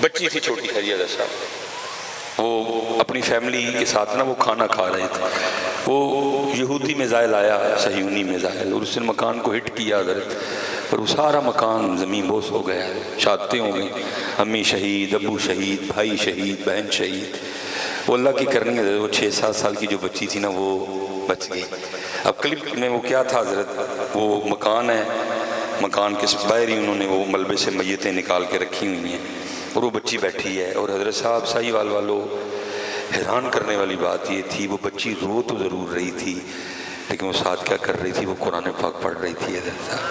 بچی تھی چھوٹی حاجی حضرت صاحب، وہ اپنی فیملی کے ساتھ نا وہ کھانا کھا رہے تھے، وہ یہودی میزائل آیا، صہیونی میزائل، اور اس نے مکان کو ہٹ کیا حضرت، اور وہ سارا مکان زمین بوس ہو گیا، شہادتیں ہو گئیں، امی شہید، ابو شہید، بھائی شہید، بہن شہید۔ وہ اللہ کی کرنی ہے حضرت، وہ 6-7 سال کی جو بچی تھی نا وہ بچ گئی۔ اب کلپ میں وہ کیا تھا حضرت، وہ مکان ہے، مکان کے باہر ہی انہوں نے وہ ملبے سے میتیں نکال کے رکھی ہوئی ہیں، اور وہ بچی بیٹھی ہے، اور حضرت صاحب ساہیوال والوں، حیران کرنے والی بات یہ تھی، وہ بچی رو تو ضرور رہی تھی لیکن وہ ساتھ کیا کر رہی تھی، وہ قرآن پاک پڑھ رہی تھی حضرت صاحب۔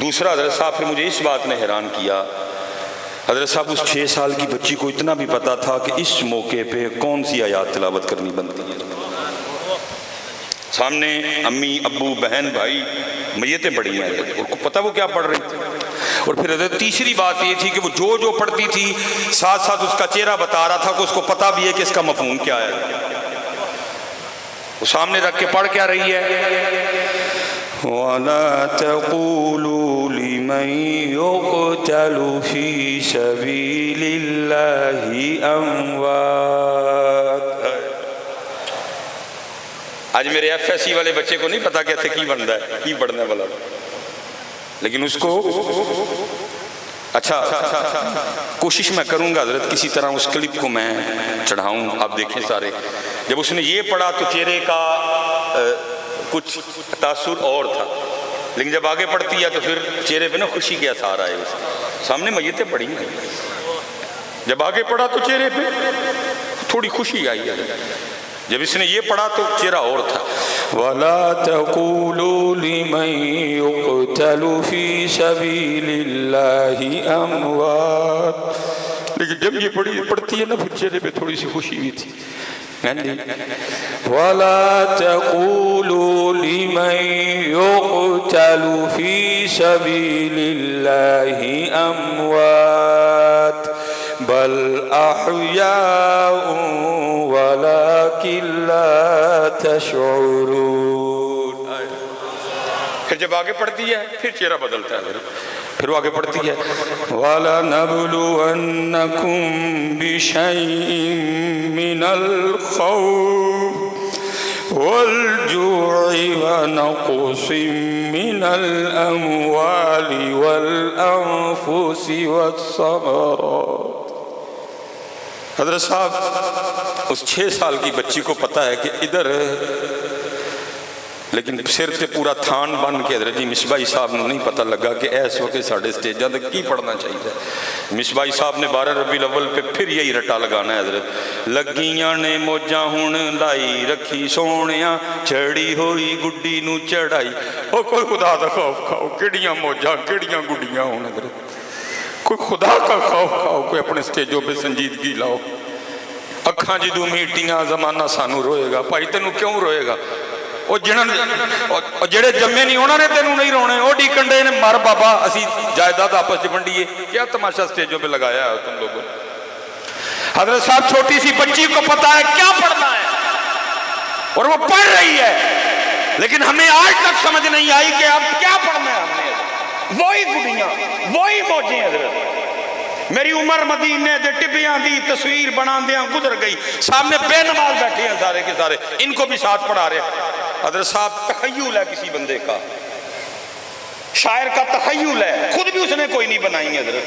دوسرا حضرت صاحب پھر مجھے اس بات نے حیران کیا، حضرت صاحب اس 6 سال کی بچی کو اتنا بھی پتا تھا کہ اس موقع پہ کون سی آیات تلاوت کرنی بنتی ہے۔ سامنے امی، ابو، بہن، بھائی میتیں پڑھی ہیں حضرت، اور کو پتہ وہ کیا پڑھ رہی تھی۔ اور پھر حضرت تیسری بات یہ تھی کہ وہ جو پڑھتی تھی ساتھ ساتھ اس کا چہرہ بتا رہا تھا کہ اس کو پتہ بھی ہے کہ اس کا مفہوم کیا ہے۔ وہ سامنے رکھ کے پڑھ کیا رہی ہے، وَلَا تَقُولُوا لِمَن يُقْتَلُ فِي سَبِيلِ اللَّهِ أَمْوَاتٌ۔ آج میرے ایف ایس سی والے بچے کو نہیں پتا کہ ایتھے کی بنتا ہے، کی پڑھنے والا، لیکن اس کو اچھا کوشش میں کروں گا حضرت کسی طرح اس کلپ کو میں چڑھاؤں، آپ دیکھیں سارے۔ جب اس نے یہ پڑھا تو چہرے کا کچھ تاثر اور تھا، لیکن جب آگے پڑھتی ہے تو پھر چہرے پہ نا خوشی کے اثار آئے، اس سامنے میتیں پڑھی ہیں، جب آگے پڑھا تو چہرے پہ تھوڑی خوشی آئی ہے، جب اس نے یہ پڑھا تو چہرہ اور تھا۔ وَلَا تَقُولُوا لِمَن يُقْتَلُ فِي سَبِيلِ اللَّهِ أَمْوَاتٌ، لیکن جب یہ پڑھتی ہے نا پھر چہرے پہ تھوڑی سی خوشی ہوئی تھی۔ وَلَا تَقُولُوا لِمَن يُقْتَلُ فِي سَبِيلِ اللَّهِ أَمْوَاتٌ بَلْ أَحْيَاءٌ وَلَكِن لَا تَشْعُرُونَ۔ پھر جب آگے پڑھتی ہے پھر چہرہ بدلتا ہے، پھر وہ آگے پڑھتی ہے وَلَنَبْلُوَنَّكُمْ بِشَيْءٍ مِّنَ الْخَوْفِ وَالْجُوعِ وَنَقْصٍ مِّنَ الْأَمْوَالِ وَالْأَنفُسِ وَالثَّمَرَاتِ۔ حضرت صاحب اس 6 سال کی بچی کو پتہ ہے کہ ادھر، لیکن سر تے پورا تھان بن کے حضرت جی مصباحی صاحب نے نہیں پتہ لگا کہ اس وقت ساڑھے سٹیجاں تک کی پڑھنا چاہیے۔ مصباحی صاحب نے 12 ربیع الاول پہ پھر یہی رٹا لگانا ہے حضرت، لگیاں نے موجاں ہون لائی رکھی سونیاں، چڑی ہوئی گڈی نو چڑھائی۔ او کوئی خدا دا خوف کھاؤ، کیڑیاں موجاں کیڑیاں گڈیاں ہون حضرت، کوئی خدا کا خوف کھاؤ، کوئی اپنے سٹیجوں پہ سنجیدگی لاؤ۔ اکھاں جدوں میٹیاں زمانہ سانو روئے گا، بھائی تینوں کیوں روئے گا؟ جڑے جمے نہیں انہوں نے تینوں نہیں رونے، وہ ڈیکن ڈے نے مر بابا اسی جائیداد آپس ونڈیے۔ کیا تماشا سٹیجوں پہ لگایا ہے تم لوگوں نے؟ حضرت صاحب چھوٹی سی بچی کو پتا ہے کیا پڑھنا ہے اور وہ پڑھ رہی ہے، لیکن ہمیں آج تک سمجھ نہیں آئی کہ اب کیا پڑھنا ہے ہم نے۔ وہی گڈیاں وہی موجیں حضرت، میری عمر مدینے دے ٹبیاں دی تصویر بنا دیاں گزر گئی، سامنے بے نماز بیٹھے ہیں سارے کے سارے، ان کو بھی ساتھ پڑھا رہے ہیں۔ حضرت صاحب تخیل ہے کسی بندے کا، شاعر کا تخیل ہے، خود بھی اس نے کوئی نہیں بنائی حضرت۔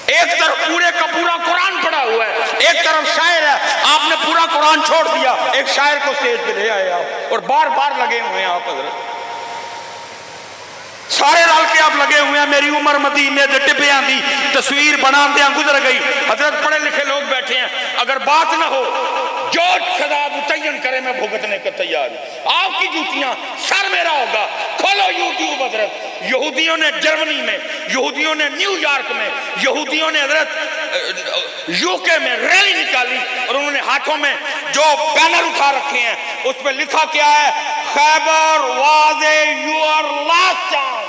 ایک طرف پورے کا پورا قرآن پڑھا ہوا ہے، ایک طرف شاعر ہے، آپ نے پورا قرآن چھوڑ دیا، ایک شاعر کو سٹیج پہ لے آئے آپ، اور بار بار لگے ہوئے ہیں آپ حضرت، سارے رل کے آپ لگے ہوئے ہیں۔ میری عمر مدینے دے ٹبیاں دی تصویر بنا دیاں گزر گئی۔ حضرت پڑھے لکھے لوگ بیٹھے ہیں، اگر بات نہ ہو جو سزا متعین کرے میں بھگتنے کا تیار ہوں۔ آپ کی جوتیاں سر میرا ہوگا، کھولو یوٹیوب حضرت، یہودیوں نے جرمنی میں، یہودیوں نے نیو یارک میں، یہودیوں نے حضرت یوکے میں ریلی نکالی، اور انہوں نے ہاتھوں میں جو بینر اٹھا رکھے ہیں اس پہ لکھا کیا ہے، خیبر واز یور لاسٹ چانس۔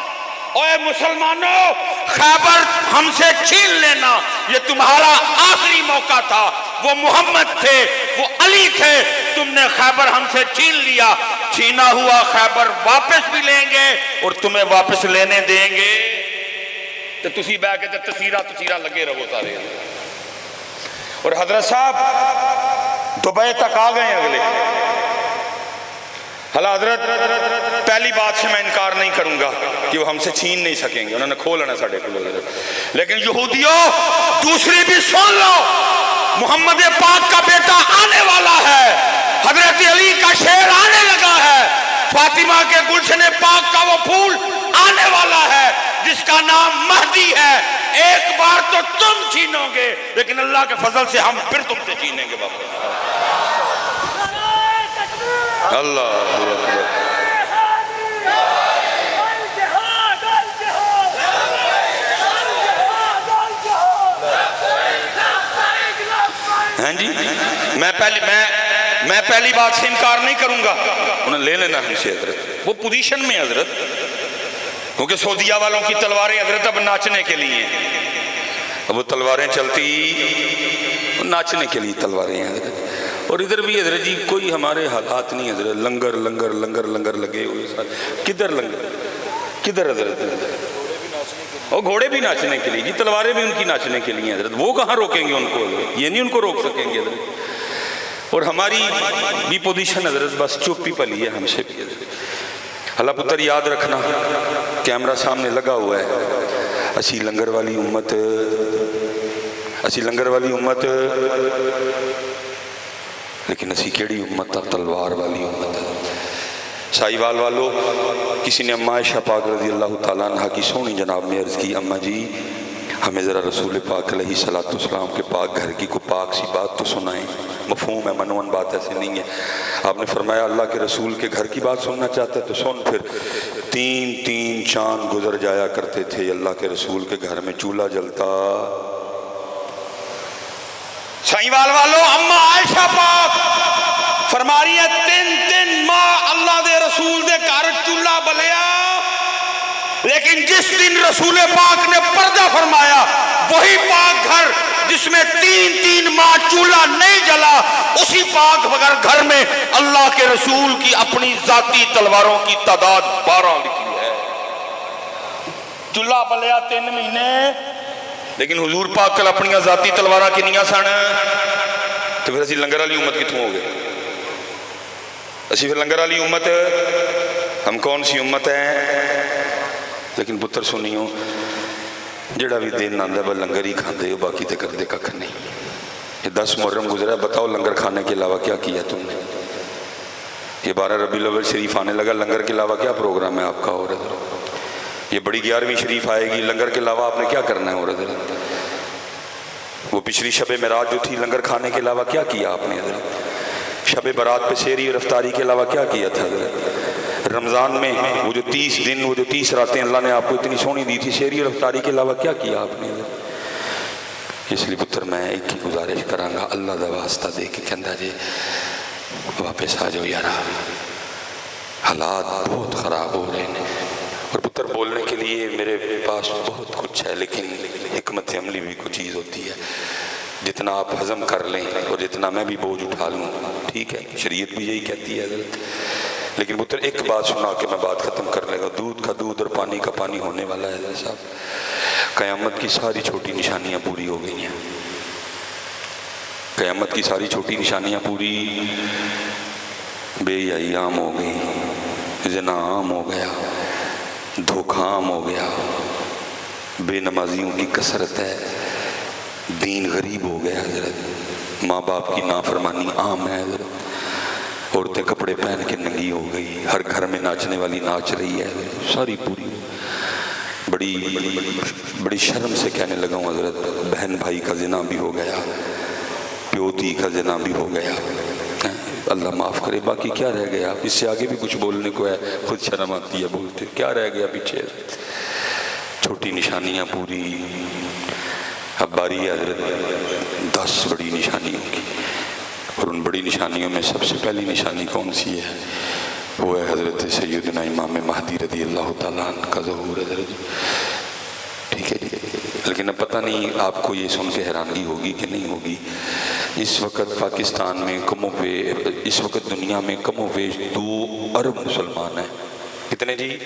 اوے مسلمانوں، خیبر ہم سے چھین لینا یہ تمہارا آخری موقع تھا، وہ محمد تھے، وہ علی تھے، تم نے خیبر ہم سے چھین لیا، چھینا ہوا خیبر واپس بھی لیں گے اور تمہیں واپس لینے دیں گے۔ تو تسی بہ کے تسیرہ لگے رہو سارے. اور حضرت صاحب دبئی تک آ گئے اگلے. حالا حضرت پہلی بات سے میں انکار نہیں کروں گا کہ وہ ہم سے چھین نہیں سکیں گے, انہوں نے کھو لینا ساڑھے کو. لیکن یہودیوں دوسری بھی سن لو, محمد پاک کا بیٹا آنے والا ہے, حضرت علی کا شیر آنے لگا ہے, فاطمہ کے گلشن پاک کا وہ پھول آنے والا ہے جس کا نام مہدی ہے. ایک بار تو تم چھینو گے لیکن اللہ کے فضل سے ہم پھر تم سے چھینیں گے واپس. اللہ اکبر. ہاں جی, میں پہلی بات سے انکار نہیں کروں گا, انہیں لے لینا ہم سے حضرت, وہ پوزیشن میں حضرت, کیونکہ سعودیہ والوں کی تلواریں حضرت اب ناچنے کے لیے ہیں, اب وہ تلواریں چلتی ناچنے کے لیے تلواریں ہیں حضرت. اور ادھر بھی حضرت جی کوئی ہمارے حالات نہیں حضرت, لنگر لنگر لنگر لنگر لگے ہوئے ساتھ. کدھر لنگر, کدھر حضرت؟ اور گھوڑے بھی ناچنے کے لیے جی, تلواریں بھی ان کی ناچنے کے لیے حضرت. وہ کہاں روکیں گے ان کو حضرت, یہ نہیں ان کو روک سکیں گے حضرت. اور ہماری بھی پوزیشن حضرت بس چوپی پلی ہے ہم سے بھی حضرت. اللہ پتر یاد رکھنا, کیمرہ سامنے لگا ہوا ہے, اسی لنگر والی امت, اسی لنگر والی امت, لیکن اسی کیڑی امت ہے, تلوار والی امت ہے. سائیوال والو, کسی نے اماں عائشہ پاک رضی اللہ تعالیٰ عنہ کی سونی جناب میں عرض کی, اماں جی ہمیں ذرا رسول پاک علیہ السلام کے پاک گھر کی کوئی پاک سی بات تو سنائیں. مفہوم ہے, منون بات ایسے نہیں ہے. آپ نے فرمایا اللہ کے رسول کے گھر کی بات سننا چاہتے تو سن. پھر 3 چاند گزر جایا کرتے تھے اللہ کے رسول کے گھر میں چولہا جلتا. سائیوال والو, اماں عائشہ پاک فرما رہی ہے 3 ماہ اللہ دے رسول دے گھر چولہا بلیا, لیکن جس دن رسول پاک نے پردہ فرمایا وہی پاک گھر جس میں 3 ماہ چولہا نہیں جلا, اسی پاک گھر میں اللہ کے رسول کی اپنی ذاتی تلواروں کی تعداد 12 لکھی ہے. چولہا بلیا 3 مہینے, لیکن حضور پاک کل اپنی ذاتی تلوارہ کنیاں سن, تو پھر اسی لنگر والی امت کتوں ہو گئے؟ اسی پھر لنگر والی امت, ہم کون سی امت ہیں؟ لیکن پتر سنیو, جڑا بھی دن آندا ہے لنگر ہی کھاندے ہو, باقی تے کردے ککھ نہیں. یہ 10 محرم گزرا, بتاؤ لنگر کھانے کے علاوہ کیا کیا تم نے؟ یہ 12 ربیع الاول شریف آنے لگا, لنگر کے علاوہ کیا پروگرام ہے آپ کا ہو رہا ہے؟ یہ بڑی 11ویں شریف آئے گی, لنگر کے علاوہ آپ نے کیا کرنا ہے ہو رہا ہے؟ وہ پچھلی شب معراج جو تھی, لنگر کھانے کے علاوہ کیا کیا آپ نے حضرت؟ شب برات پہ سحری اور افطاری کے علاوہ کیا کیا تھا حضرت؟ رمضان میں وہ جو 30 دن, وہ جو 30 راتیں اللہ نے آپ کو اتنی سونی دی تھی, سحری اور افطاری کے علاوہ کیا کیا آپ نے حضرت؟ اس لیے پتر میں ایک ہی گزارش کراں گا, اللہ دا واسطہ دے کے کہندا جی واپس آ جاؤ یارا, حالات بہت خراب ہو رہے ہیں. اور پتر بولنے کے لیے میرے پاس بہت کچھ ہے, لیکن حکمت عملی بھی کوئی چیز ہوتی ہے. جتنا آپ ہضم کر لیں اور جتنا میں بھی بوجھ اٹھا لوں, ٹھیک ہے, شریعت بھی یہی کہتی ہے حضرت. لیکن پتر ایک بات سنا کے میں بات ختم کر لے گا, دودھ کا دودھ اور پانی کا پانی ہونے والا ہے حضرت صاحب. قیامت کی ساری چھوٹی نشانیاں پوری ہو گئی ہیں, قیامت کی ساری چھوٹی نشانیاں پوری, بے حیائی عام ہو گئی, زنا عام ہو گیا, دھوکہ عام ہو گیا, بے نمازیوں کی کثرت ہے, دین غریب ہو گیا حضرت, ماں باپ کی نافرمانی عام ہے حضرت, عورتیں کپڑے پہن کے ننگی ہو گئی, ہر گھر میں ناچنے والی ناچ رہی ہے, ساری پوری. بڑی شرم سے کہنے لگا ہوں حضرت, بہن بھائی کا زنا بھی ہو گیا, پیوتی کا زنا بھی ہو گیا, اللہ معاف کرے. باقی کیا رہ گیا؟ اس سے آگے بھی کچھ بولنے کو ہے, خود شرم آتی ہے بولتے, کیا رہ گیا پیچھے؟ چھوٹی نشانیاں پوری. اب باری ہے حضرت 10 بڑی نشانیوں کی, اور ان بڑی نشانیوں میں سب سے پہلی نشانی کون سی ہے؟ وہ ہے حضرت سیدنا امام مہدی رضی اللہ تعالیٰ عنہ کا ظہور حضرت. ٹھیک ہے جی, لیکن اب پتہ نہیں آپ کو یہ سن کے حیرانگی ہوگی کہ نہیں ہوگی, اس وقت پاکستان میں کم و بیش, اس وقت دنیا میں کم و بیش 2 ارب مسلمان ہیں. کتنے جی؟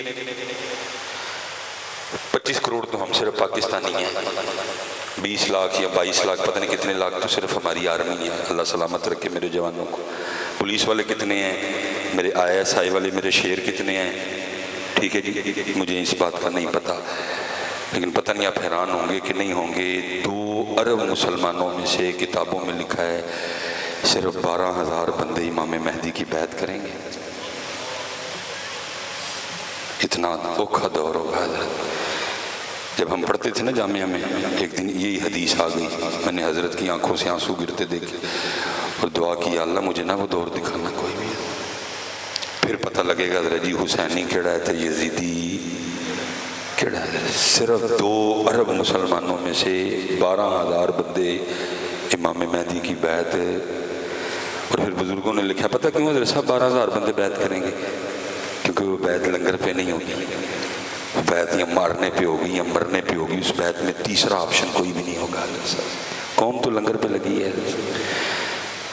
25 کروڑ تو ہم صرف پاکستانی ہیں، 20 لاکھ یا 22 لاکھ پتہ نہیں کتنے لاکھ تو صرف ہماری آرمی ہے، اللہ سلامت رکھے میرے جوانوں کو۔ پولیس والے کتنے ہیں، میرے ISI والے میرے شیر کتنے ہیں، ٹھیک ہے جی، مجھے اس بات کا نہیں پتہ، لیکن پتہ نہیں آپ حیران ہوں گے کہ نہیں ہوں گے، 2 ارب مسلمانوں میں سے کتابوں میں لکھا ہے صرف 12,000 بندے امام مہدی کی بیعت کریں گے۔ اتنا اوکھا دور ہوگا حضرت۔ جب ہم پڑھتے تھے نا جامعہ میں، ایک دن یہی حدیث آ گئی، میں نے حضرت کی آنکھوں سے آنسو گرتے دیکھے اور دعا کی، اللہ مجھے نہ وہ دور دکھانا کوئی بھی۔ پھر پتہ لگے گا حضرت جی حسینی کیڑا ہے تھا، یزیدی کیڑا ہے۔ صرف 2 ارب مسلمانوں میں سے 12,000 بندے امام مہدی کی بیعت، اور پھر بزرگوں نے لکھا، پتہ کیوں حضرت صاحب 12,000 بندے بیعت کریں گے؟ کیونکہ وہ بیعت لنگر پہ نہیں ہوگی، بیعت یا مارنے پہ ہوگی یا مرنے پہ ہوگی، اس بیعت میں تیسرا آپشن کوئی بھی نہیں ہوگا۔ قوم تو لنگر پہ لگی ہے۔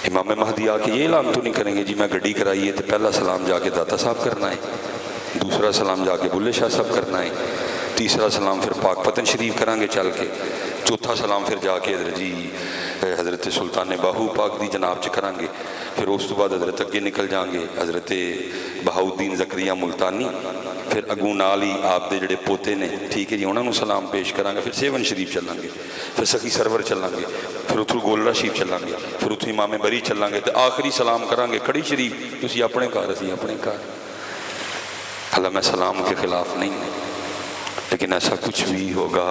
امام مہدی آ کے یہ اعلان تو نہیں کریں گے جی میں گڈی کرائی ہے تو پہلا سلام جا کے داتا صاحب کرنا ہے، دوسرا سلام جا کے بلے شاہ صاحب کرنا ہے، تیسرا سلام پھر پاک پتن شریف کریں گے چل کے، چوتھا سلام پھر جا کے حضرت جی حضرت سلطان باہو پاک دی جناب چ کریں گے، پھر اس تو بعد حضرت اگے نکل جائیں گے حضرت بہاؤدین زکریہ ملتانی، پھر اگوں نال ہی آپ دے جڑے پوتے نے، ٹھیک ہے جی، انہوں نے سلام پیش کریں گے، پھر سیون شریف چلیں گے، پھر سخی سرور چلیں گے، پھر اتھو گولڑا شریف چلیں گے، پھر اتھو امام بری چلیں گے، تو آخری سلام کریں گے کھڑی شریف، تسی اپنے گھر اسی اپنے گھر۔ اللہ میں سلام کے خلاف نہیں، لیکن ایسا کچھ بھی ہوگا،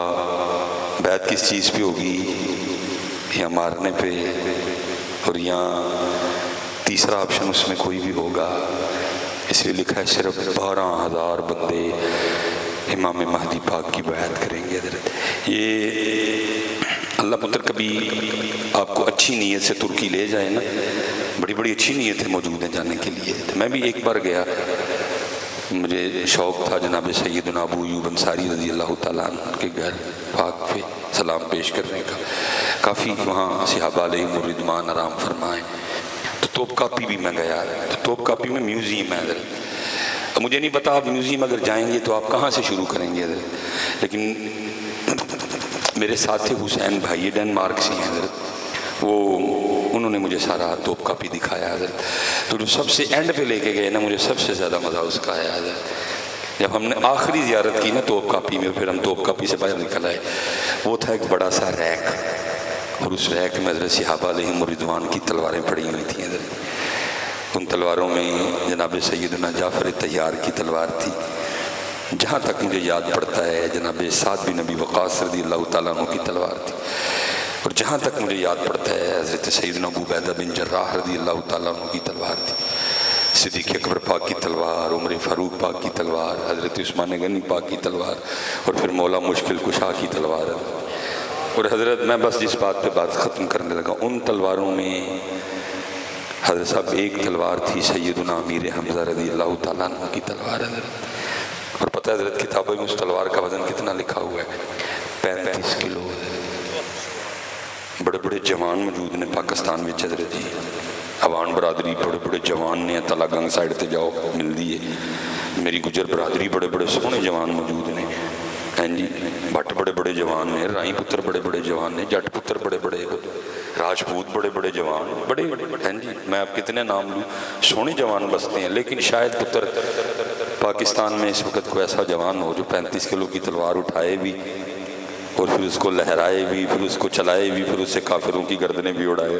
بیعت کس چیز پہ ہوگی، یا مارنے پہ، اور یا تیسرا آپشن اس میں کوئی بھی ہوگا۔ اس لیے لکھا ہے صرف 12,000 بندے امام مہدی پاک کی بیعت کریں گے حضرت۔ یہ اللہ پتر کبھی آپ کو اچھی نیت سے ترکی لے جائے نا، بڑی بڑی اچھی نیتیں موجود ہیں جانے کے لیے۔ میں بھی ایک بار گیا، مجھے شوق تھا جناب سیدنا ابو ایوب انصاری رضی اللہ تعالیٰ عنہ کے گھر پاک پہ سلام پیش کرنے کا، کافی وہاں صحابہ علیہم الرضوان آرام فرمائیں۔ تو توپ کاپی بھی میں گیا، تو توپ کاپی میں میوزیم ہے حضرت۔ مجھے نہیں پتا آپ میوزیم اگر جائیں گے تو آپ کہاں سے شروع کریں گے حضرت، لیکن میرے ساتھی حسین بھائی ڈنمارک سے ہیں حضرت، انہوں نے مجھے سارا توپ کاپی دکھایا حضرت۔ تو جو سب سے اینڈ پہ لے کے گئے نا، مجھے سب سے زیادہ مزہ اس کا آیا حضرت۔ جب ہم نے آخری زیارت کی نا توپ کاپی میں، پھر ہم توپ کاپی سے باہر نکل آئے، وہ تھا ایک بڑا سا ریک، اور اس ریک میں حضرت صحابہ علیہم الرضوان کی تلواریں پڑی ہوئی تھیں حضرت۔ ان تلواروں میں جناب سیدنا جعفر طیار کی تلوار تھی، جہاں تک مجھے یاد پڑتا ہے جناب سعد بن ابی وقاص رضی اللہ تعالیٰ عنہ کی تلوار تھی، اور جہاں تک مجھے یاد پڑتا ہے حضرت سیدنا ابو عبیدہ بن جراح رضی اللہ تعالیٰ عنہ کی تلوار تھی، صدیق اکبر پاک کی تلوار، عمر فاروق پاک کی تلوار، حضرت عثمان غنی پاک کی تلوار، اور پھر مولا مشکل کشا کی تلوار۔ اور حضرت میں بس جس بات پہ بات ختم کرنے لگا، ان تلواروں میں حضرت صاحب ایک تلوار تھی سیدنا امیر حمزہ رضی اللہ تعالیٰ عنہ کی تلوار حضرت۔ اور پتہ حضرت کتابوں میں اس تلوار کا وزن کتنا لکھا ہوا ہے، 35 کلو۔ بڑے بڑے جوان موجود نے پاکستان میں حضرت جی، عوان برادری بڑے بڑے جوان نے، تلا گنگ سائڈ تے جاؤ مل دیئے، میری گجر برادری بڑے بڑے سونے جوان موجود نے، ہیں جی، بھٹ بڑے بڑے جوان نے، رائی پتر بڑے بڑے جوان نے، جٹ پتر بڑے بڑے، راجپوت بڑے بڑے جوان بڑے ہیں جی، میں آپ کتنے نام لوں، سونے جوان بستے ہیں۔ لیکن شاید پتر پاکستان میں اس وقت کوئی ایسا جوان ہو جو 35 کلو کی تلوار اٹھائے بھی، اور پھر اس کو لہرائے بھی، پھر اس کو چلائے بھی، پھر اس سے کافروں کی گردنیں بھی اڑائے۔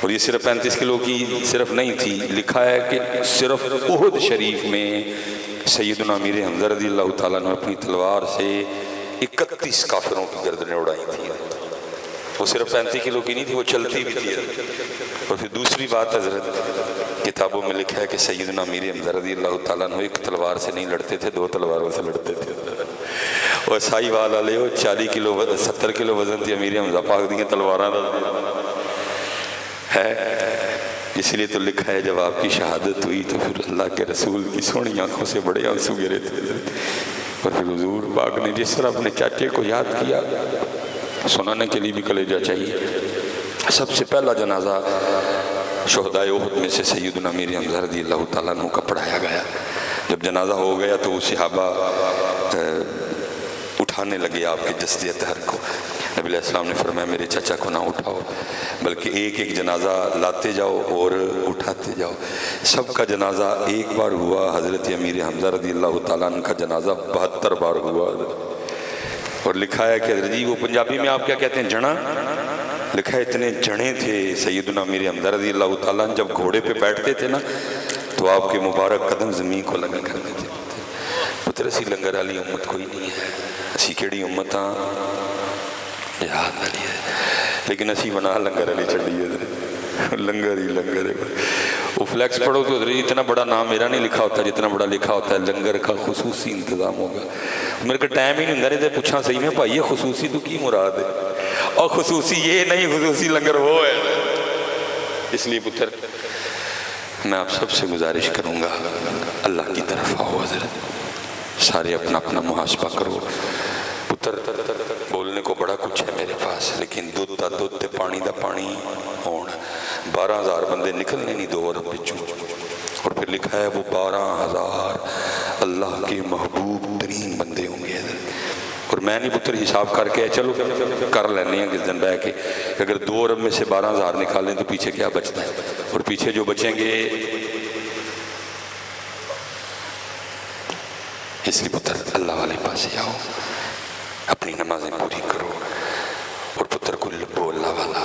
اور یہ صرف 35 کلو کی صرف نہیں تھی، لکھا ہے کہ صرف احد شریف میں سیدنا امیر حمزہ رضی اللہ تعالیٰ نے اپنی تلوار سے 31 کافروں کی گردنیں اڑائی تھیں۔ وہ صرف 35 کلو کی نہیں تھی، وہ چلتی بھی تھی۔ اور پھر دوسری بات حضرت کتابوں میں لکھا ہے کہ سیدنا امیر حمزہ رضی اللہ تعالیٰ نے ایک تلوار سے نہیں لڑتے تھے، 2 تلواروں سے لڑتے تھے۔ اور سائی والا لے 40 کلو 70 کلو وزن تھی امیر حمزہ پاک دی تلواراں دا ہے۔ اس لیے تو لکھا ہے جب آپ کی شہادت ہوئی تو پھر اللہ کے رسول کی سونی آنکھوں سے بڑے آنسو گرے تھے، اور پھر حضور پاک نے جس طرح اپنے چاچے کو یاد کیا، سنانے کے لیے بھی کلیجہ چاہیے۔ سب سے پہلا جنازہ شہدائے احد میں سے سیدنا امیر حمزہ رضی اللہ تعالیٰ عنہ کا پڑھایا گیا۔ جب جنازہ ہو گیا تو وہ صحابہ اٹھانے لگے آپ کے جسد اطہر کو۔ نبی علیہ السلام نے فرمایا میرے چچا کو نہ اٹھاؤ، بلکہ ایک ایک جنازہ لاتے جاؤ اور اٹھاتے جاؤ۔ سب کا جنازہ ایک بار ہوا، حضرت امیر حمزہ رضی اللہ تعالیٰ عنہ کا جنازہ 72 بار ہوا۔ اور لکھا ہے کہ حضرت جی وہ پنجابی میں آپ کیا کہتے ہیں، جڑا، لکھا ہے اتنے جڑے تھے سیدنا امیر حمزہ رضی اللہ تعالیٰ عنہ، جب گھوڑے پہ بیٹھتے تھے نا تو آپ کے مبارک قدم زمین کو لگا کرتے تھے۔ پتر اسی لنگر والی امت کوئی نہیں ہے، اسی کیڑی امت ہاں جہاد والی ہے، لیکن اسی بنا لنگر والی چڑھی ہے، لنگر ہی لنگر ہے۔ وہ فلیکس پڑھو تو اتنا بڑا نام میرا نہیں لکھا ہوتا جتنا بڑا لکھا ہوتا ہے لنگر کا خصوصی انتظام ہوگا۔ میرے کو ٹائم ہی نہیں ہوں گا، پوچھا صحیح میں بھائی یہ خصوصی تو کی مراد ہے، اور خصوصی یہ نہیں خصوصی لنگر وہ ہے۔ اس لیے پتر میں آپ سب سے گزارش کروں گا اللہ کی طرف آؤ، حضرت سارے اپنا اپنا محاسبہ کرو۔ پتر بولنے کو بڑا کچھ ہے میرے پاس، لیکن دودھ دا دودھ تے پانی دا پانی ہونا۔ 12,000 بندے نکلنے نہیں 2 ارب بچوں، اور پھر لکھا ہے وہ 12,000 اللہ کے محبوب ترین بندے ہوں گے۔ اور میں نہیں پتر حساب کر کے چلو کر لینے ہیں کس دن بیٹھ کے، اگر 2 ارب میں سے 12,000 نکالیں تو پیچھے کیا بچتا ہے، اور پیچھے جو بچیں گے۔ اس لیے پتر اللہ والے پاس آؤ، اپنی نمازیں پوری کرو، اور پتر کو لبو اللہ والا،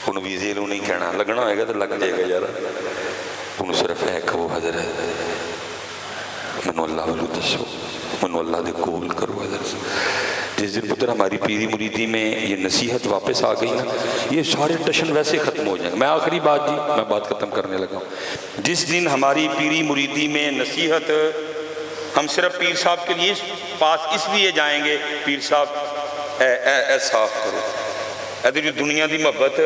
انہوں ویزے لوں نہیں کہنا، لگنا ہوئے گا تو لگ جائے گا یار، انہوں صرف ہے کہ وہ حضرت منو اللہ والو دسو، منو اللہ دے قبول کرو۔ حضرت جس دن پتر ہماری پیری مریدی میں یہ نصیحت واپس آ گئی نا، یہ سارے ٹشن ویسے ختم ہو جائیں گے۔ میں آخری بات جی، میں بات ختم کرنے لگا ہوں، جس دن ہماری پیری مریدی میں نصیحت، ہم صرف پیر صاحب کے لیے پاس اس لیے جائیں گے پیر صاحب اے صاف کرو، اے جو دنیا دی محبت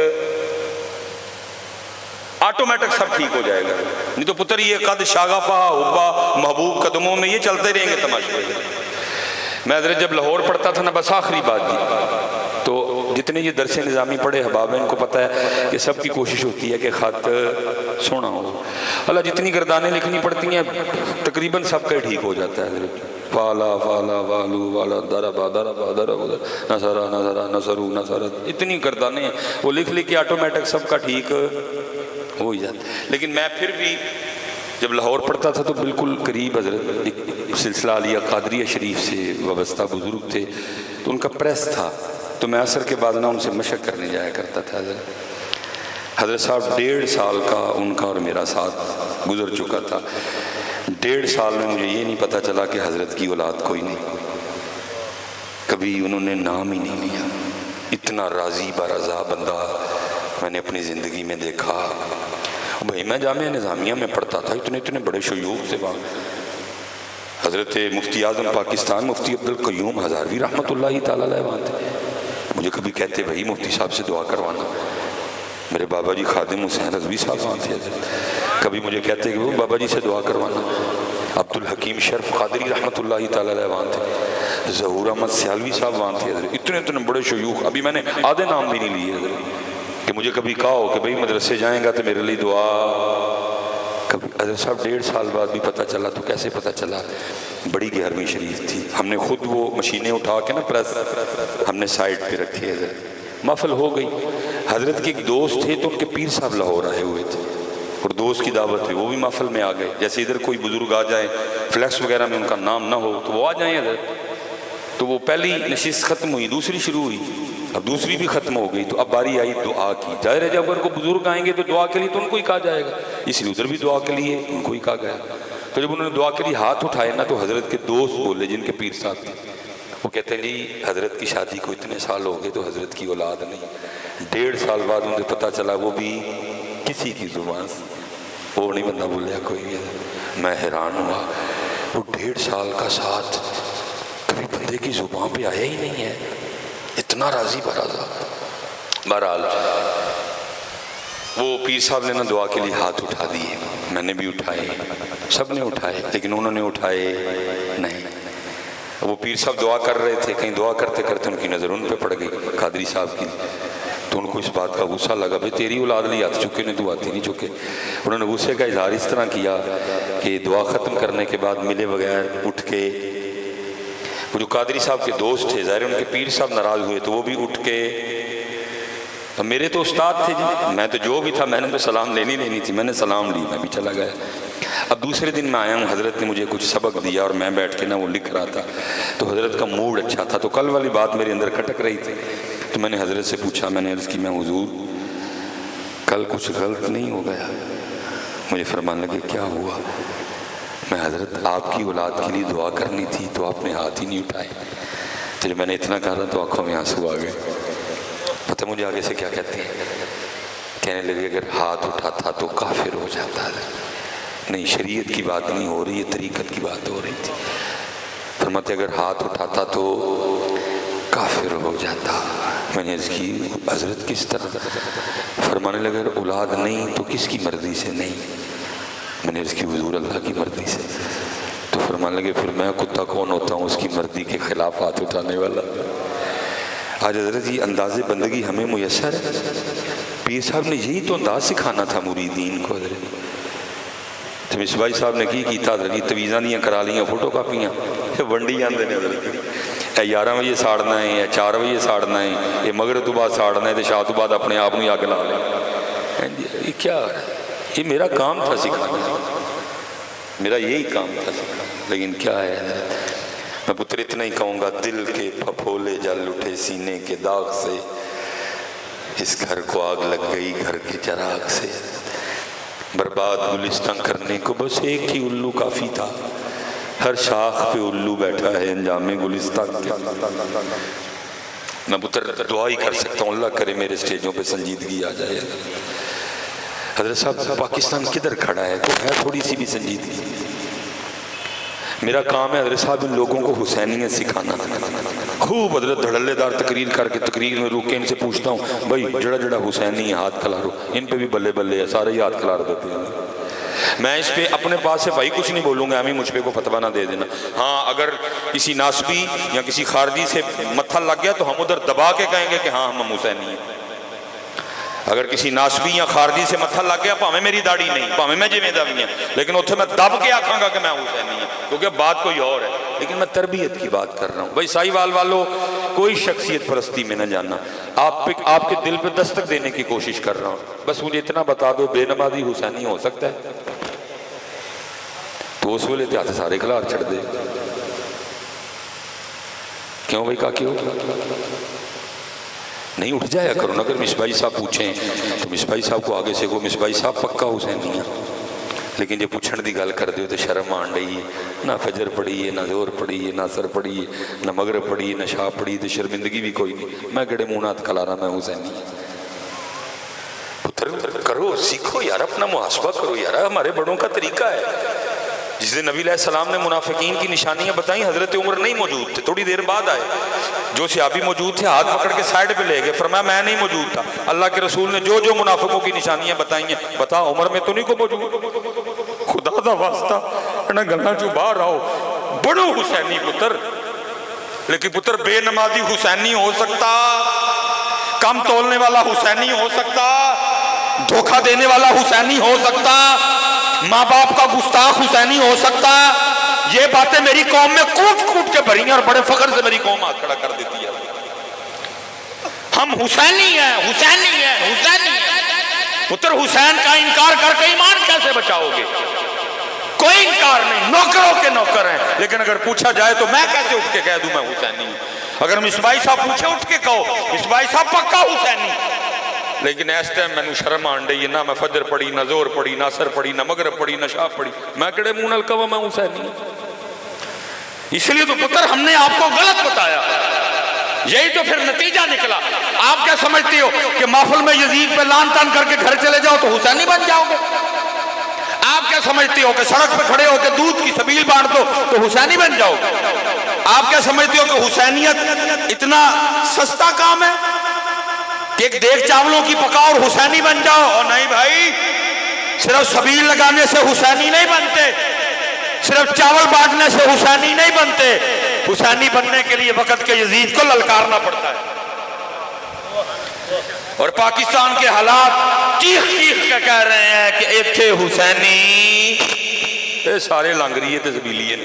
آٹومیٹک سب ٹھیک ہو جائے گا، نہیں تو پتر یہ قد شاغفہ حبہ محبوب قدموں میں یہ چلتے رہیں گے تماشے۔ میں حضرت جب لاہور پڑھتا تھا نا، بس آخری بات جی، تو جتنے یہ درس نظامی پڑھے حباب ہیں ان کو پتہ ہے کہ سب کی کوشش ہوتی ہے کہ خط سونا ہو، اللہ جتنی گردانیں لکھنی پڑتی ہیں تقریباً سب کا ٹھیک ہو جاتا ہے حضرت، فالا فالا والو والا دربا دربا دربا نصرا نصرا نصرو نصرت، اتنی گردانیں ہیں وہ لکھ لکھ کے آٹومیٹک سب کا ٹھیک ہو ہی جاتا۔ لیکن میں پھر بھی جب لاہور پڑھتا تھا تو بالکل قریب حضرت ایک سلسلہ علیہ قادریہ شریف سے وابستہ بزرگ تھے، تو ان کا پریس تھا، تو میں عصر کے بعد نہ ان سے مشق کرنے جایا کرتا تھا۔ حضرت صاحب 1.5 سال کا ان کا اور میرا ساتھ گزر چکا تھا، 1.5 سال میں مجھے یہ نہیں پتہ چلا کہ حضرت کی اولاد کوئی نہیں، کبھی انہوں نے نام ہی نہیں لیا۔ اتنا راضی برضا بندہ میں نے اپنی زندگی میں دیکھا۔ بھائی میں جامعہ نظامیہ میں پڑھتا تھا، اتنے بڑے شیوخ سے وہاں، حضرت مفتی اعظم پاکستان مفتی عبدالقیوم ہزاروی رحمۃ اللہ تعالیٰ علیہ وہاں تھے۔ مجھے کبھی کہتے بھائی مفتی صاحب سے دعا کروانا، میرے بابا جی خادم حسین رضوی صاحب وہاں تھے، کبھی مجھے کہتے کہ وہ بابا جی سے دعا کروانا، عبدالحکیم شرف قادری رحمۃ اللہ تعالیٰ علیہ وہاں تھے، ظہور احمد سیالوی صاحب وہاں تھے، اتنے بڑے شیوخ، ابھی میں نے آدھے نام بھی نہیں لیے کہ مجھے کبھی کہا ہو کہ بھئی مدرسے جائیں گا تو میرے لیے دعا۔ کبھی حضرت صاحب 1.5 سال بعد بھی پتہ چلا، تو کیسے پتہ چلا؟ بڑی 11ویں شریف تھی، ہم نے خود وہ مشینیں اٹھا کے نا پریس ہم نے سائڈ پہ رکھی، حضرت محفل ہو گئی۔ حضرت کے ایک دوست تھے تو ان کے پیر صاحب لاہور آئے ہوئے تھے، اور دوست کی دعوت تھی، وہ بھی محفل میں آ گئے، جیسے ادھر کوئی بزرگ آ جائیں فلیکس وغیرہ میں ان کا نام نہ ہو تو وہ آ جائیں حضرت۔ تو وہ پہلی نشست ختم ہوئی، دوسری شروع ہوئی، اب دوسری بھی ختم ہو گئی، تو اب باری آئی دعا کی۔ ظاہر ہے جب اگر کو بزرگ آئیں گے تو دعا کے لیے تو ان کو ہی کہا جائے گا، اس لیے ادھر بھی دعا کے لیے ان کو ہی کہا گیا۔ تو جب انہوں نے دعا کے لیے ہاتھ اٹھائے نا تو حضرت کے دوست بولے جن کے پیر صاحب تھے، وہ کہتے ہیں جی حضرت کی شادی کو اتنے سال ہو گئے تو حضرت کی اولاد نہیں۔ 1.5 سال بعد انہیں پتہ چلا، وہ بھی کسی کی زبان سے، وہ نہیں بندہ بولیا کوئی بھی۔ میں حیران ہوا، وہ 1.5 سال کا ساتھ کبھی بندے کی زبان پہ آیا ہی نہیں ہے، اتنا راضی برضا۔ بہرحال وہ پیر صاحب نے نا دعا کے لیے ہاتھ اٹھا دیے، میں نے بھی اٹھائے، سب نے اٹھائے، لیکن انہوں نے اٹھائے نہیں۔ وہ پیر صاحب دعا کر رہے تھے، کہیں دعا کرتے کرتے ان کی نظر ان پہ پڑ گئی قادری صاحب کی، تو ان کو اس بات کا غصہ لگا، بھئی تیری اولاد نہیں آتی چکے نے، تو آتی نہیں چکے۔ انہوں نے غصے کا اظہار اس طرح کیا کہ دعا ختم کرنے کے بعد ملے بغیر اٹھ کے وہ جو قادری صاحب کے دوست تھے، ظاہر ان کے پیر صاحب ناراض ہوئے تو وہ بھی اٹھ کے، تو میرے تو استاد تھے جی، میں تو جو بھی تھا میں نے تو سلام لینی تھی، میں نے سلام لی، میں بھی چلا گیا۔ اب دوسرے دن میں آیا ہوں، حضرت نے مجھے کچھ سبق دیا اور میں بیٹھ کے نا وہ لکھ رہا تھا، تو حضرت کا موڈ اچھا تھا، تو کل والی بات میرے اندر کھٹک رہی تھی، تو میں نے حضرت سے پوچھا، میں نے عرض کی، میں حضور کل کچھ غلط نہیں ہو گیا؟ مجھے فرمانے لگے کیا ہوا؟ میں حضرت آپ کی اولاد کے لیے دعا کرنی تھی تو آپ نے ہاتھ ہی نہیں اٹھائے۔ تو جب میں نے اتنا کہا تو آنکھوں میں آنسو آ گئے۔ پتہ مجھے آگے سے کیا کہتے ہیں؟ کہنے لگے اگر ہاتھ اٹھاتا تو کافر ہو جاتا ہے۔ نہیں، شریعت کی بات نہیں ہو رہی ہے، طریقت کی بات ہو رہی تھی۔ فرماتے اگر ہاتھ اٹھاتا تو کافر ہو جاتا۔ میں نے عرض کی حضرت کس طرح؟ فرمانے لگے اگر اولاد نہیں تو کس کی مرضی سے نہیں؟ میں نے عرض کی حضور اللہ کی مرضی سے۔ تو فرمانے لگے پھر میں کتا کون ہوتا ہوں اس کی مرضی کے خلاف ہاتھ اٹھانے والا؟ آج حضرت یہ انداز بندگی ہمیں میسر ہے؟ پیر صاحب نے یہی تو انداز سکھانا تھا مریدین کو۔ حضرت تو مصباحی صاحب نے کی کیتا حضرت تویزاں دیاں کرا لیاں فوٹو کاپیاں ونڈی جاندے نے حضرت، اے 11 بجے ساڑنا ہے یا 4 بجے ساڑنا ہے، یہ مغرب تو بعد ساڑنا ہے تو شاہ تو بعد اپنے آپ میں آگ لا لیں۔ یہ کیا ہے؟ یہ میرا کام تھا سکھانا، میرا یہی کام تھا سکھانا، لیکن کیا ہے حضرت؟ میں پتر اتنا ہی کہوں گا، دل کے پھپھولے جل اٹھے سینے کے داغ سے، اس گھر کو آگ لگ گئی گھر کے چراغ سے، برباد گلستان کرنے کو بس ایک ہی الو کافی تھا، ہر شاخ پہ الو بیٹھا ہے انجام گلستان کے۔ میں پتر دعا ہی کر سکتا ہوں، اللہ کرے میرے سٹیجوں پہ سنجیدگی آ جائے۔ حضرت صاحب پاکستان کدھر کھڑا ہے؟ تو ہے تھوڑی سی بھی سنجیدگی؟ میرا کام ہے حضرت صاحب ان لوگوں کو حسینیت سکھانا۔ خوب حضرت دھڑلے دار تقریر کر کے تقریر میں روک کے ان سے پوچھتا ہوں بھائی جڑا جڑا حسینی ہے ہاتھ کھلارو، ان پہ بھی بلے بلے ہے، سارے ہی ہاتھ کھلار دیتے ہیں۔ میں اس پہ اپنے پاس سے بھائی کچھ نہیں بولوں گا، ہمیں مجھ پہ کو فتویٰ نہ دے دینا۔ ہاں اگر کسی ناسبی یا کسی خارجی سے متھا لگ گیا تو ہم ادھر دبا کے کہیں گے کہ ہاں ہم حسینی ہیں۔ اگر کسی ناسبی یا خارجی سے متھا لگ گیا پاویں میری داڑھی نہیں، پاویں میں جویں دا وی ہاں، لیکن اتھے میں دب کے آکھاں گا کہ میں حسینی ہوں، کیونکہ بات کوئی اور ہے۔ لیکن میں تربیت کی بات کر رہا ہوں بھائی، ساہیوال والوں کوئی شخصیت پرستی میں نہ جاننا، آپ کے دل پہ دستک دینے کی کوشش کر رہا ہوں۔ بس مجھے اتنا بتا دو بے نمازی حسینی ہو سکتا ہے؟ تو اس ویلے تے ہاتھ سارے کھلار چھڑ دے۔ کیوں بھائی کیوں نہیں اٹھ جایا کرو نا؟ اگر مصباحی صاحب پوچھیں تو مصباحی صاحب کو آگے سے کو مصباحی صاحب پکا حسینی ہے، لیکن جب پوچھن دی گل کر دیو تو شرم آن رہی ہے، نہ فجر پڑھی ہے، نہ ظہر پڑھی ہے، نہ عصر پڑھی ہے، نہ مغرب پڑھی ہے، نہ شاہ پڑھی، تو شرمندگی بھی کوئی نہیں۔ میں گڑے منہ ہاتھ کھلا رہا میں حسینی پتر کرو، سیکھو یار، اپنا محاسبہ کرو یار، ہمارے بڑوں کا طریقہ ہے۔ جس دن نبی علیہ السلام نے منافقین کی نشانیاں بتائیں، حضرت عمر نہیں موجود تھے، تھوڑی دیر بعد آئے، جو صحابی موجود تھے ہاتھ پکڑ کے سائیڈ پہ لے گئے، فرمایا میں نہیں موجود تھا، اللہ کے رسول نے جو جو منافقوں کی نشانیاں بتائیں ہیں بتا، عمر میں تو نہیں کو موجود؟ خدا دا واسطہ انہا گلنا جو باہر آؤ، بڑو حسینی پتر، لیکن پتر بے نمازی حسینی ہو سکتا، کم تولنے والا حسینی ہو سکتا، دھوکہ دینے والا حسینی ہو سکتا، ماں باپ کا گستاخ حسینی ہو سکتا۔ یہ باتیں میری قوم میں کوٹ کوٹ کے بھری ہیں اور بڑے فخر سے میری قوم ہاتھ کھڑا کر دیتی ہے۔ ہم حسینی ہیں، حسینی ہیں، حسینی ہیں۔ پتر حسین کا انکار کر کے ایمان کیسے بچاؤ گے؟ کوئی انکار نہیں، نوکروں کے نوکر ہیں، لیکن اگر پوچھا جائے تو میں کیسے اٹھ کے کہہ دوں میں حسینی ہوں؟ اگر مصباحی صاحب پوچھے اٹھ کے کہو مصباحی صاحب پکا حسینی، لیکن اس ٹائم میں نے شرم آن رہی ہے، نہ میں فجر پڑھی، نہ ظہر پڑھی، نہ عصر پڑھی، نہ مغرب پڑھی، نہ شاہ پڑھی، میں کڑے منہ نال کہواں میں حسینی ہوں؟ اس لیے تو پتر ہم نے آپ کو غلط بتایا، یہی تو پھر نتیجہ نکلا۔ آپ کیا سمجھتے ہو کہ محفل میں یزید پہ لان تان کر کے گھر چلے جاؤ تو حسینی بن جاؤ گے؟ آپ کیا سمجھتے ہو کہ سڑک پہ کھڑے ہو کے دودھ کی سبیل بانٹ دو تو حسینی بن جاؤ گے؟ آپ کیا سمجھتے ہو کہ حسینیت اتنا سستا کام ہے کہ ایک دیگ چاولوں کی پکاؤ اور حسینی بن جاؤ؟ اور نہیں بھائی، صرف سبیل لگانے سے حسینی نہیں بنتے، صرف چاول بانٹنے سے حسینی نہیں بنتے، حسینی بننے کے لیے وقت کے یزید کو للکارنا پڑتا ہے۔ اور پاکستان کے حالات چیخ چیخ کے کہہ رہے ہیں کہ ایک تھے حسینی، اے سارے لانگریے تے زبیلیے نے،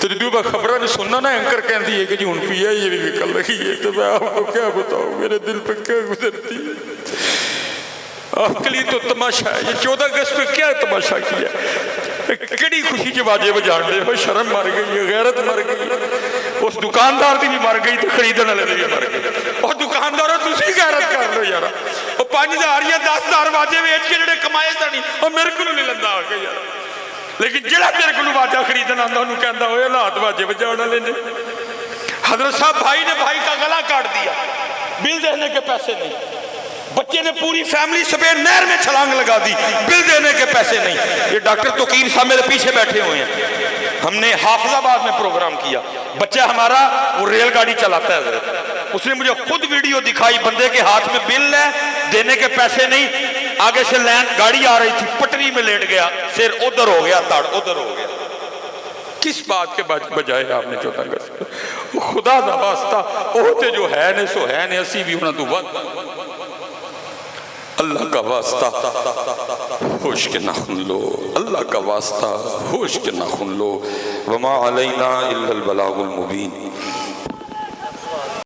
تو جدو میں خبریں نے سننا نا اینکر کہتی ہے کہ جی ہن پی آئی بھی نکل رہی ہے، تو میں آپ کو کیا بتاؤں میرے دل پہ کیا گزرتی ہے۔ آپ کے لیے تو تماشا ہے، یہ 14 اگست پہ کیا تماشا کیا، کڑی خوشی کے باجے بجان دے ہو، شرم مر گئی، غیرت مر گئی، اس دکاندار دی بھی مر گئی تو خریدن والے دی بھی مر گئی۔ اور دکانداروں تسی غیرت کر لو یار، وہ 5,000 یا 10,000 باجے ویچ کے جڑے کمائے سانی اور میرے کو نہیں لندا آ کے یار، لیکن جڑا تیرے کو باجا خریدن آندا انہوں کہندا ہوئے حالات باجے بجان والے نے۔ حضرت صاحب بھائی نے بھائی کا گلا کاٹ دیا، بل دینے کے پیسے نہیں، بچے نے پوری فیملی سبیر نہر میں چھلانگ لگا دی، بل دینے کے پیسے نہیں۔ یہ ڈاکٹر توقیر صاحب میرے پیچھے بیٹھے ہوئے ہیں، ہم نے حافظ آباد میں پروگرام کیا، بچہ ہمارا وہ ریل گاڑی چلاتا ہے، اس نے مجھے خود ویڈیو دکھائی، بندے کے ہاتھ میں بل ہے، دینے کے پیسے نہیں، آگے سے لین گاڑی آ رہی تھی، پٹری میں لیٹ گیا، سر ادھر ہو گیا، تاڑ ادھر ہو گیا۔ کس بات کے بجائے آپ نے 14 اگست خدا دا واسطہ اوہتے جو ہے نے سو ہے نے، اسی بھی انہاں تو ود اللہ کا واسطہ ہوش کے ناخن لو، اللہ کا واسطہ ہوش کے ناخن لو، وما علینا الا البلاغ المبین۔